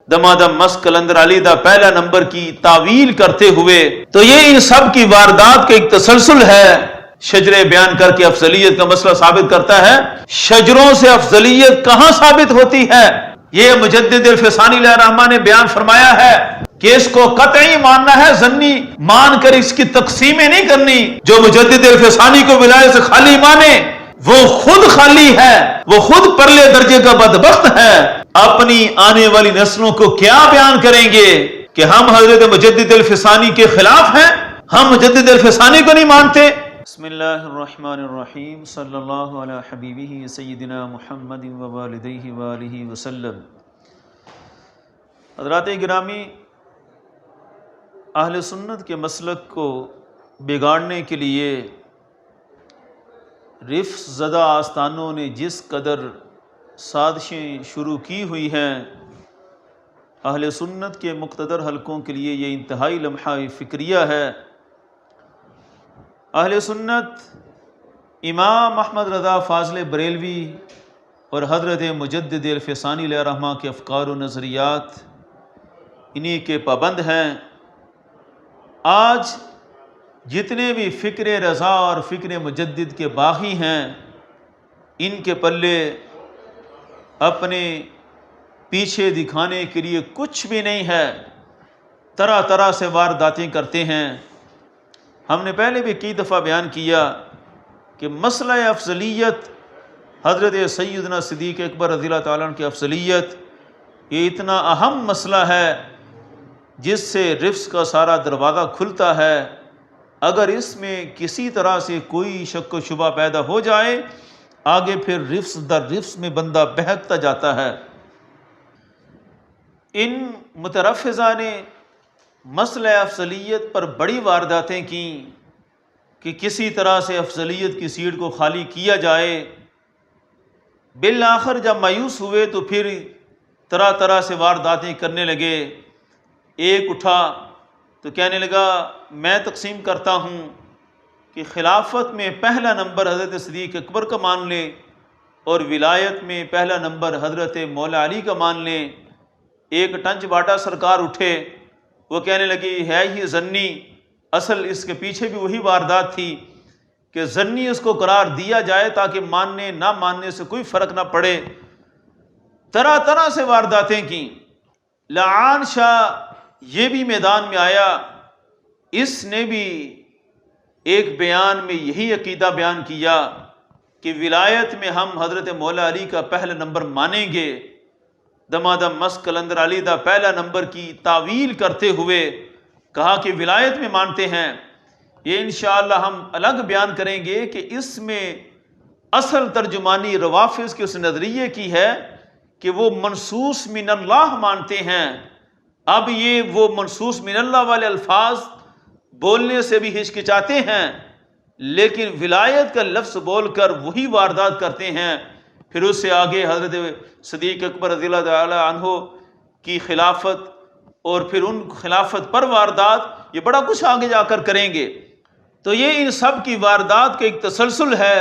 دمادم مس قلندر علی دا پہلا نمبر کی تعویل کرتے ہوئے، تو یہ ان سب کی واردات کا ایک تسلسل ہے۔ شجرے بیان کر کے افضلیت کا مسئلہ ثابت کرتا ہے۔ شجروں سے افضلیت کہاں ثابت ہوتی ہے؟ یہ مجدد الفسانی علیہ الرحمہ نے بیان فرمایا ہے کہ اس کو قطعی ماننا ہے، ظنی مان کر اس کی تقسیمیں نہیں کرنی۔ جو مجدد الفسانی کو ولایت سے خالی مانے وہ خود خالی ہے، وہ خود پرلے درجے کا بدبخت ہے۔ اپنی آنے والی نسلوں کو کیا بیان کریں گے کہ ہم حضرت مجدد الفسانی کے خلاف ہیں، ہم مجدد الفسانی کو نہیں مانتے۔ بسم اللہ الرحمن الرحیم، صلی اللہ علی حبیبہ سیدنا محمد ووالدیہ وآلہ وسلم۔ حضرات گرامی، اہل سنت کے مسلک کو بگاڑنے کے لیے رفس زدہ آستانوں نے جس قدر سازشیں شروع کی ہوئی ہیں، اہل سنت کے مقتدر حلقوں کے لیے یہ انتہائی لمحہ فکریہ ہے۔ اہل سنت امام احمد رضا فاضل بریلوی اور حضرت مجدد الفسانی علیہ الرحمہ کے افکار و نظریات انہی کے پابند ہیں۔ آج جتنے بھی فکر رضا اور فکر مجدد کے باغی ہیں، ان کے پلے اپنے پیچھے دکھانے کے لیے کچھ بھی نہیں ہے، طرح طرح سے وارداتیں کرتے ہیں۔ ہم نے پہلے بھی کئی دفعہ بیان کیا کہ مسئلہ افضلیت، حضرت سیدنا صدیق اکبر رضی اللہ تعالیٰ عنہ کی افضلیت، یہ اتنا اہم مسئلہ ہے جس سے رفس کا سارا دروازہ کھلتا ہے۔ اگر اس میں کسی طرح سے کوئی شک و شبہ پیدا ہو جائے، آگے پھر رفس در رفس میں بندہ بہکتا جاتا ہے۔ ان مترفضہ نے مسئلہ افضلیت پر بڑی وارداتیں کیں کہ کسی طرح سے افضلیت کی سیٹ کو خالی کیا جائے۔ بالآخر جب مایوس ہوئے تو پھر طرح طرح سے وارداتیں کرنے لگے۔ ایک اٹھا تو کہنے لگا میں تقسیم کرتا ہوں کہ خلافت میں پہلا نمبر حضرت صدیق اکبر کا مان لیں اور ولایت میں پہلا نمبر حضرت مولا علی کا مان لیں۔ ایک ٹنچ باٹا سرکار اٹھے، وہ کہنے لگی ہے ہی ظنی، اصل اس کے پیچھے بھی وہی واردات تھی کہ ظنی اس کو قرار دیا جائے تاکہ ماننے نہ ماننے سے کوئی فرق نہ پڑے۔ طرح طرح سے وارداتیں کیں۔ لعان شاہ یہ بھی میدان میں آیا، اس نے بھی ایک بیان میں یہی عقیدہ بیان کیا کہ ولایت میں ہم حضرت مولا علی کا پہلا نمبر مانیں گے۔ دمادم مس قلندر علی دا پہلا نمبر کی تعویل کرتے ہوئے کہا کہ ولایت میں مانتے ہیں۔ یہ انشاءاللہ ہم الگ بیان کریں گے کہ اس میں اصل ترجمانی روافض کے اس نظریے کی ہے کہ وہ منصوص من اللہ مانتے ہیں۔ اب یہ وہ منصوص من اللہ والے الفاظ بولنے سے بھی ہچکچاتے ہیں، لیکن ولایت کا لفظ بول کر وہی واردات کرتے ہیں۔ پھر اس سے آگے حضرت صدیق اکبر رضی اللہ تعالی عنہ کی خلافت اور پھر ان خلافت پر واردات، یہ بڑا کچھ آگے جا کر کریں گے۔ تو یہ ان سب کی واردات کا ایک تسلسل ہے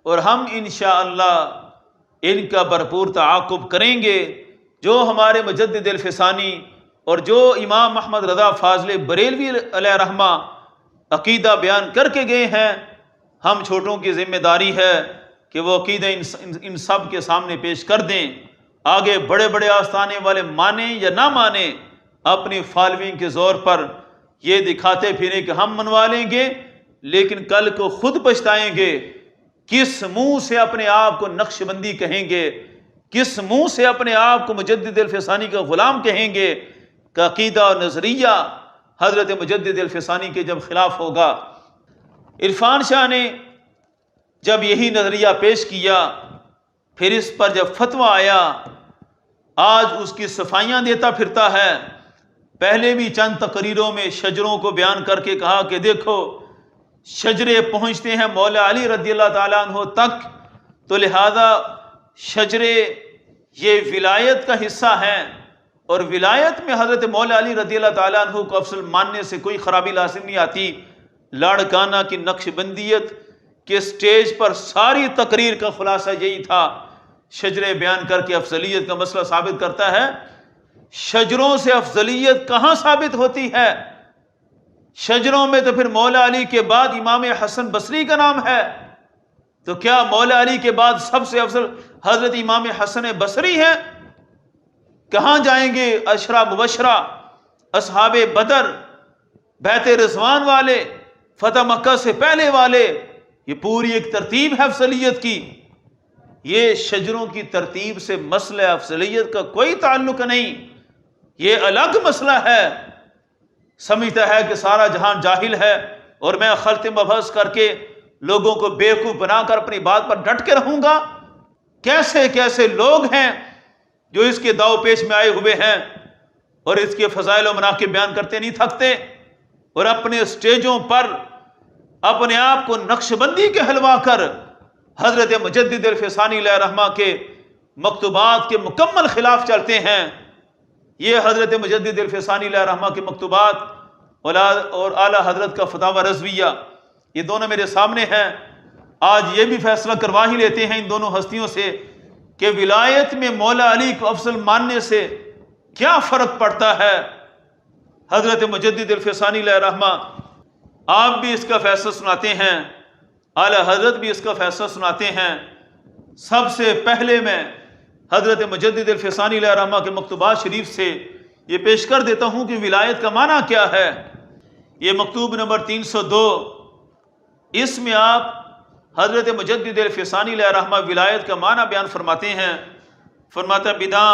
اور ہم انشاءاللہ ان کا بھرپور تعاقب کریں گے۔ جو ہمارے مجدد الفسانی اور جو امام احمد رضا فاضل بریلوی علیہ رحمہ عقیدہ بیان کر کے گئے ہیں، ہم چھوٹوں کی ذمہ داری ہے کہ وہ عقیدہ ان سب کے سامنے پیش کر دیں۔ آگے بڑے بڑے آستانے والے مانیں یا نہ مانیں، اپنی فالوئنگ کے زور پر یہ دکھاتے پھریں کہ ہم منوا لیں گے، لیکن کل کو خود پچھتائیں گے۔ کس منہ سے اپنے آپ کو نقش بندی کہیں گے، کس منہ سے اپنے آپ کو مجدد الفسانی کا غلام کہیں گے کہ عقیدہ اور نظریہ حضرت مجدد الفسانی کے جب خلاف ہوگا۔ عرفان شاہ نے جب یہی نظریہ پیش کیا، پھر اس پر جب فتویٰ آیا، آج اس کی صفائیاں دیتا پھرتا ہے۔ پہلے بھی چند تقریروں میں شجروں کو بیان کر کے کہا کہ دیکھو شجرے پہنچتے ہیں مولا علی رضی اللہ تعالیٰ عنہ تک، تو لہذا شجرے یہ ولایت کا حصہ ہیں، اور ولایت میں حضرت مولا علی رضی اللہ تعالیٰ عنہ کو افضل ماننے سے کوئی خرابی لازم نہیں آتی۔ لاڑکانہ کی نقش بندیت کے سٹیج پر ساری تقریر کا خلاصہ یہی تھا۔ شجرے بیان کر کے افضلیت کا مسئلہ ثابت کرتا ہے۔ شجروں سے افضلیت کہاں ثابت ہوتی ہے؟ شجروں میں تو پھر مولا علی کے بعد امام حسن بصری کا نام ہے، تو کیا مولا علی کے بعد سب سے افضل حضرت امام حسن بصری ہیں؟ کہاں جائیں گے عشرہ مبشرہ، اصحاب بدر، بیت رضوان والے، فتح مکہ سے پہلے والے؟ یہ پوری ایک ترتیب ہے افضلیت کی۔ یہ شجروں کی ترتیب سے مسئلہ افضلیت کا کوئی تعلق نہیں، یہ الگ مسئلہ ہے۔ سمجھتا ہے کہ سارا جہان جاہل ہے اور میں خلط مبحث کر کے لوگوں کو بیوقوف بنا کر اپنی بات پر ڈٹ کے رہوں گا۔ کیسے کیسے لوگ ہیں جو اس کے داؤ پیش میں آئے ہوئے ہیں اور اس کے فضائل و مناقب بیان کرتے نہیں تھکتے، اور اپنے سٹیجوں پر اپنے آپ کو نقش بندی کے حلوا کر حضرت مجدد الفسانی علیہ رحمہ کے مکتوبات کے مکمل خلاف چلتے ہیں۔ یہ حضرت مجدد الفسانی علیہ رحمہ کے مکتوبات اور اعلیٰ حضرت کا فتاوی رضویہ، یہ دونوں میرے سامنے ہیں۔ آج یہ بھی فیصلہ کروا ہی لیتے ہیں ان دونوں ہستیوں سے کہ ولایت میں مولا علی کو افضل ماننے سے کیا فرق پڑتا ہے۔ حضرت مجدد الفسانی علیہ رحمہ آپ بھی اس کا فیصلہ سناتے ہیں، اعلیٰ حضرت بھی اس کا فیصلہ سناتے ہیں۔ سب سے پہلے میں حضرت مجدد الفسانی علیہ رحمہ کے مکتوبات شریف سے یہ پیش کر دیتا ہوں کہ ولایت کا معنی کیا ہے۔ یہ مکتوب نمبر 302، اس میں آپ حضرت مجدد الفسانی علیہ رحمہ ولایت کا معنی بیان فرماتے ہیں۔ فرماتا بداں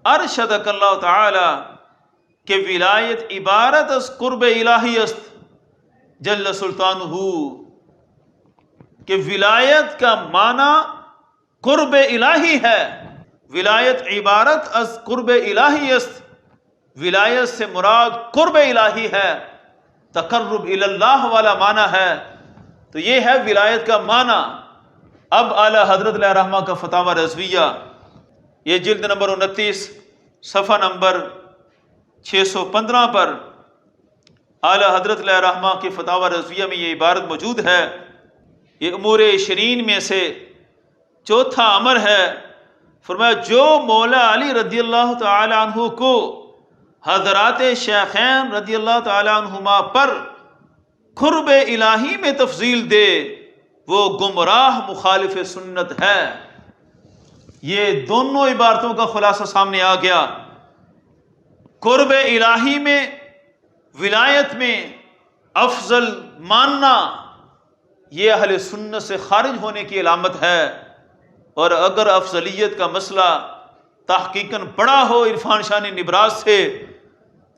ارشدک اللہ تعالی کہ ولایت عبارت از قرب الہی است جل سلطانہ، کہ ولایت کا معنی قرب الہی ہے۔ ولایت عبارت از قرب الہی است، ولایت سے مراد قرب الہی ہے، تقرب الی اللہ والا معنی ہے۔ تو یہ ہے ولایت کا معنی۔ اب اعلیٰ حضرت علیہ رحمہ کا فتاوی رضویہ، یہ جلد نمبر 29 صفحہ نمبر 615 پر اعلیٰ حضرت علیہ رحمہ کے فتاوی رضویہ میں یہ عبارت موجود ہے۔ یہ امور 20 میں سے چوتھا امر ہے۔ فرمایا جو مولا علی رضی اللہ تعالی عنہ کو حضرات شیخین رضی اللہ تعالی عنہما پر قرب الہی میں تفضیل دے وہ گمراہ مخالف سنت ہے۔ یہ دونوں عبارتوں کا خلاصہ سامنے آ گیا۔ قرب الہی میں، ولایت میں افضل ماننا یہ اہل سنت سے خارج ہونے کی علامت ہے، اور اگر افضلیت کا مسئلہ تحقیقاً پڑا ہو عرفان شان نبراس سے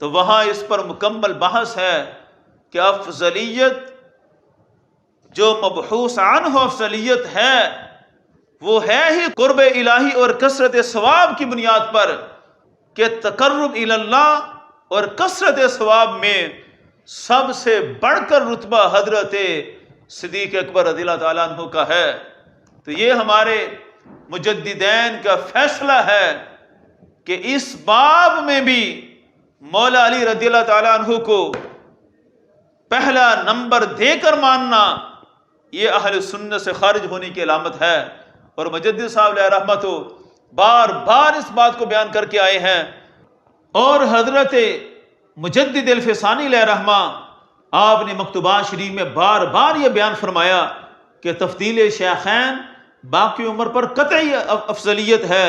تو وہاں اس پر مکمل بحث ہے کہ افضلیت جو مبحوث عنہ افضلیت ہے وہ ہے ہی قرب الہی اور کثرت ثواب کی بنیاد پر، کہ تقرب الی اللہ اور کثرت ثواب میں سب سے بڑھ کر رتبہ حضرت صدیق اکبر رضی اللہ تعالیٰ عنہ کا ہے۔ تو یہ ہمارے مجددین کا فیصلہ ہے کہ اس باب میں بھی مولا علی رضی اللہ تعالیٰ عنہ کو پہلا نمبر دے کر ماننا یہ اہل سنت سے خارج ہونے کی علامت ہے۔ اور مجدد صاحب علیہ رحمہ تو بار بار اس بات کو بیان کر کے آئے ہیں، اور حضرت مجدد الفسانی علیہ رحمہ آپ نے مکتوبات شریف میں بار بار یہ بیان فرمایا کہ تفضیل شیخین باقی عمر پر قطعی افضلیت ہے،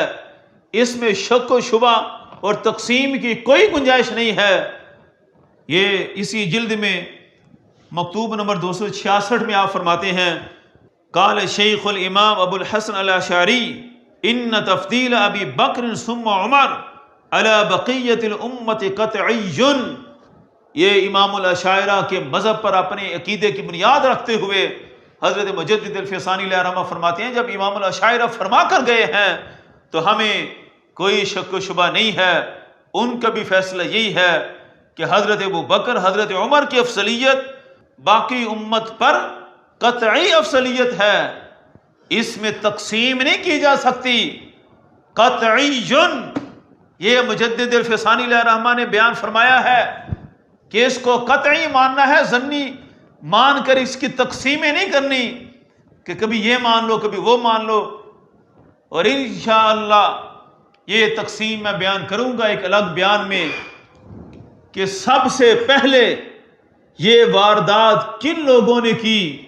اس میں شک و شبہ اور تقسیم کی کوئی گنجائش نہیں ہے۔ یہ اسی جلد میں مکتوب نمبر 266 میں آپ فرماتے ہیں قال شیخ الامام ابو الحسن الاشعری ان تفضیل ابی بکر ثم عمر علی بقیت الامت قطعی۔ یہ امام الاشاعرہ کے مذہب پر اپنے عقیدے کی بنیاد رکھتے ہوئے حضرت مجدد الفسانی علیہ رحمہ فرماتے ہیں جب امام الاشاعرہ فرما کر گئے ہیں تو ہمیں کوئی شک و شبہ نہیں ہے، ان کا بھی فیصلہ یہی ہے کہ حضرت ابو بکر حضرت عمر کی افضلیت باقی امت پر قطعی افضلیت ہے، اس میں تقسیم نہیں کی جا سکتی۔ قطعی، یہ مجدد الفسانی علیہ رحمہ نے بیان فرمایا ہے کہ اس کو قطعی ماننا ہے، ظنی مان کر اس کی تقسیمیں نہیں کرنی کہ کبھی یہ مان لو کبھی وہ مان لو۔ اور انشاءاللہ یہ تقسیم میں بیان کروں گا ایک الگ بیان میں کہ سب سے پہلے یہ واردات کن لوگوں نے کی،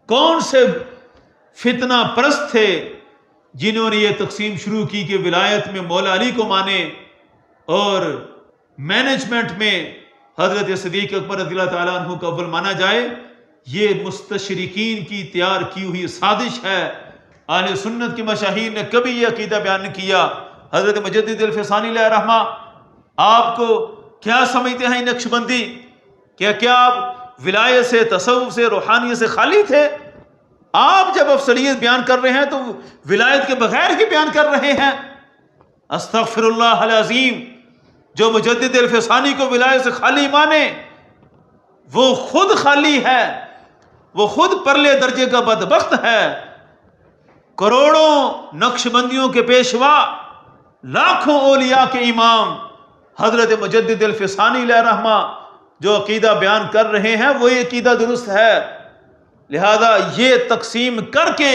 کون سے فتنہ پرست تھے جنہوں نے یہ تقسیم شروع کی کہ ولایت میں مولا علی کو مانے اور مینجمنٹ میں حضرت صدیق اکبر رضی اللہ تعالیٰ عنہ کو اول مانا جائے۔ یہ مستشرقین کی تیار کی ہوئی سازش ہے۔ اہل سنت کے مشاہیر نے کبھی یہ عقیدہ بیان نہیں کیا۔ حضرت مجدد الفسانی علیہ رحمہ آپ کو کیا سمجھتے ہیں نقش بندی؟ کیا آپ ولایت سے، تصوف سے، روحانیت سے خالی تھے؟ آپ جب افضلیت بیان کر رہے ہیں تو ولایت کے بغیر ہی بیان کر رہے ہیں۔ استغفر اللہ العظیم، جو مجدد الفسانی کو ولایت سے خالی مانے وہ خود خالی ہے، وہ خود پرلے درجے کا بدبخت ہے۔ کروڑوں نقش بندیوں کے پیشوا، لاکھوں اولیاء کے امام حضرت مجدد الفسانی علیہ رحمہ جو عقیدہ بیان کر رہے ہیں وہ یہ عقیدہ درست ہے۔ لہذا یہ تقسیم کر کے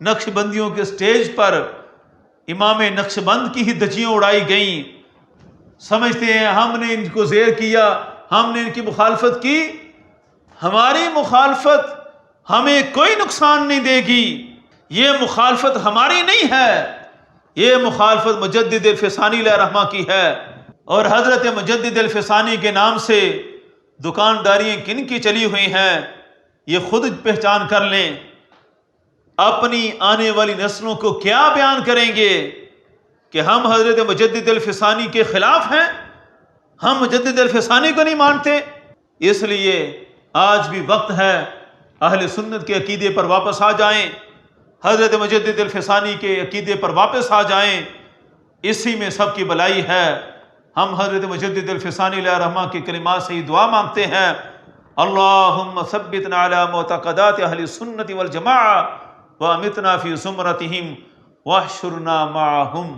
نقش بندیوں کے سٹیج پر امام نقش بند کی ہی دھجیاں اڑائی گئیں۔ سمجھتے ہیں ہم نے ان کو زیر کیا، ہم نے ان کی مخالفت کی۔ ہماری مخالفت ہمیں کوئی نقصان نہیں دے گی، یہ مخالفت ہماری نہیں ہے، یہ مخالفت مجدد الفسانی علیہ رحمہ کی ہے۔ اور حضرت مجدد الفسانی کے نام سے دکانداریاں کن کی چلی ہوئی ہیں یہ خود پہچان کر لیں۔ اپنی آنے والی نسلوں کو کیا بیان کریں گے کہ ہم حضرت مجدد الفسانی کے خلاف ہیں، ہم مجدد الفسانی کو نہیں مانتے؟ اس لیے آج بھی وقت ہے اہل سنت کے عقیدے پر واپس آ جائیں، حضرت مجدد الفسانی کے عقیدے پر واپس آ جائیں، اسی میں سب کی بھلائی ہے۔ ہم حضرت مجدد الفسانی علیہ رحمہ کی کلمات سے ہی دعا مانگتے ہیں، اللہم ثبتنا علی معتقدات اہل السنت والجماعہ وامتنا فی زمرتہم واحشرنا معہم۔